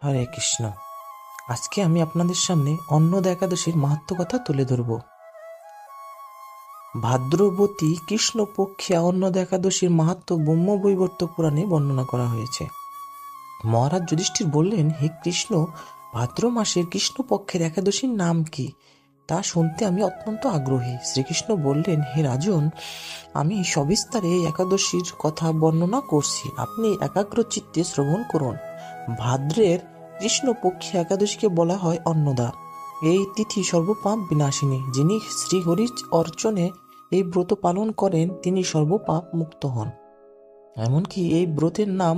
হরে কৃষ্ণ। আজকে আমি আপনাদের সামনে অন্নদা একাদশীর মাহাত্ম্য কথা তুলে ধরব। ভাদ্রবতী কৃষ্ণপক্ষে অন্নদা একাদশীর মাহাত্ম্য ব্রহ্মবৈবর্ত পুরাণে বর্ণনা করা হয়েছে। মহারাজ যুধিষ্ঠির বললেন, হে কৃষ্ণ, ভাদ্র মাসের কৃষ্ণপক্ষের একাদশীর নাম কি, তা শুনতে আমি অত্যন্ত আগ্রহী। শ্রীকৃষ্ণ বললেন, হে রাজন, আমি সবিস্তারে এই একাদশীর কথা বর্ণনা করছি, আপনি একাগ্র চিত্তে শ্রবণ করুন। ভাদ্রের কৃষ্ণপক্ষী একাদশীকে বলা হয় অন্নদা। এই তিথি সর্বপাপ বিনাশিনী। যিনি শ্রীহরি অর্চনে এই ব্রত পালন করেন তিনি সর্বপাপ মুক্ত হন। এমনকি এই ব্রতের নাম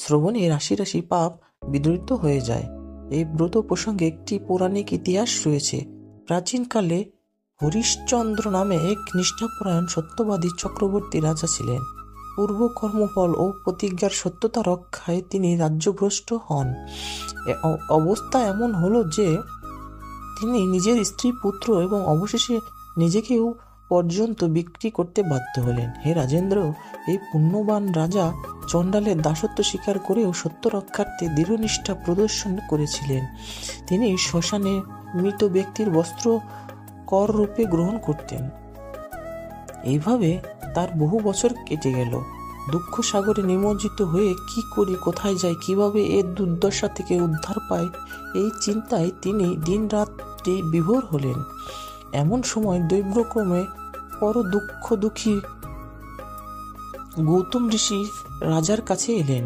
শ্রবণে রাশি রাশি পাপ বিদরিত হয়ে যায়। এই ব্রত প্রসঙ্গে একটি পৌরাণিক ইতিহাস রয়েছে। প্রাচীনকালে হরিশ্চন্দ্র নামে এক নিষ্ঠাপরায়ণ সত্যবাদী চক্রবর্তী রাজা ছিলেন। পূর্ব কর্মফল ও প্রতিজ্ঞার সত্যতা রক্ষায় তিনি রাজ্যভ্রষ্ট হন। অবস্থা এমন হলো যে তিনি নিজের স্ত্রী, পুত্র এবং অবশেষে নিজেকেও পর্যন্ত বিক্রি করতে বাধ্য হলেন। হে রাজেন্দ্র, এই পুণ্যবান রাজা চণ্ডালের দাসত্ব স্বীকার করেও সত্য রক্ষার্থে দৃঢ়নিষ্ঠা প্রদর্শন করেছিলেন। তিনি শ্মশানে মৃত ব্যক্তির বস্ত্র কর রূপে গ্রহণ করতেন। এইভাবে তার বহু বছর কেটে গেল। দুঃখ সাগরে নিমজ্জিত হয়ে কি করি, কোথায় যাই, কিভাবে এর দুর্দশা থেকে উদ্ধার পায়, এই চিন্তায় তিনি দিন রাত্রি বিভোর হলেন। এমন সময় দৈব্যক্রমে দুঃখী গৌতম ঋষি রাজার কাছে এলেন।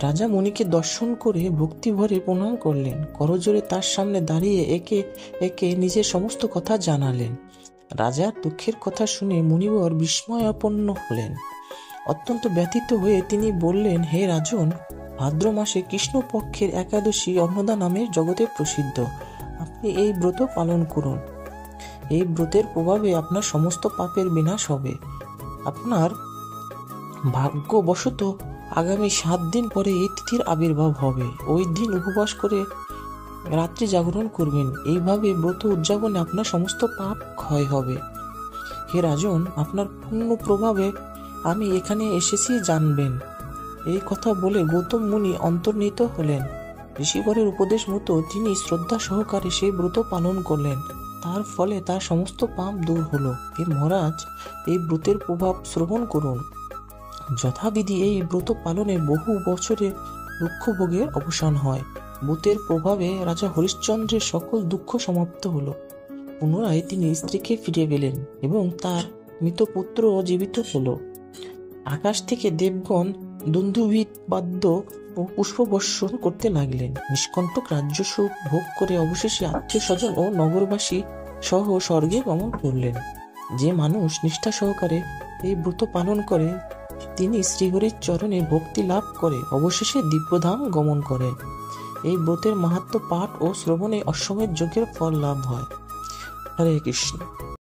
রাজা মুনিকে দর্শন করে ভক্তিভরে প্রণাম করলেন। করজোড়ে তার সামনে দাঁড়িয়ে একে একে নিজের সমস্ত কথা জানালেন। রাজার দুঃখের কথা শুনে মুনিবর বিস্ময়াপন্ন হলেন। অত্যন্ত ব্যথিত হয়ে তিনি বললেন, হে রাজন, ভাদ্র মাসে কৃষ্ণপক্ষের একাদশী অন্নদা নামে জগতে প্রসিদ্ধ। আপনি এই ব্রত পালন করুন। এই ব্রতের প্রভাবে আপনার সমস্ত পাপের বিনাশ হবে। আপনার ভাগ্যবশত আগামী 7 দিন পরে এই তিথির আবির্ভাব হবে। ওই দিন উপবাস করে রাত্রি জাগরণ করবেন। এইভাবে ব্রত উদযাপনে আপনার সমস্ত পাপ ক্ষয় হবে। হে রাজন, আপনার পূর্ণ প্রভাবে আমি এখানে এসেছি জানবেন। এই কথা বলে গৌতম মুনি অন্তর্হিত হলেন। ঋষিবরের উপদেশ মতো তিনি শ্রদ্ধা সহকারে সেই ব্রত পালন করলেন। তার ফলে তার সমস্ত পাপ দূর হলো। হে মহারাজ, এই ব্রতের প্রভাব শ্রবণ করুন। যথাবিধি এই ব্রত পালনে বহু বছরের দুঃখ ভোগের অবসান হয়। ব্রতের প্রভাবে রাজা হরিশ্চন্দ্রের সকল দুঃখ সমাপ্ত হলো। পুনরায় তিনি স্ত্রীকে ফিরে পেলেন এবং তার মৃত পুত্র জীবিত হলো। আকাশ থেকে দেবগণ দুন্দুভীত বাদ্য ও পুষ্পবর্ষণ করতে লাগলেন। নিষ্কণ্টক রাজ্যসুখ ভোগ করে অবশেষে আত্মীয় স্বজন ও নগরবাসী সহ স্বর্গে গমন করলেন। যে মানুষ নিষ্ঠা সহকারে এই ব্রত পালন করে তিনি শ্রীহরির চরণে ভক্তি লাভ করে অবশেষে দিব্যধাম গমন করেন। এই ব্রতের মাহাত্ম্য পাঠ ও শ্রবণে অশ্বমেধ যজ্ঞের ফল লাভ হয়। হরে কৃষ্ণ।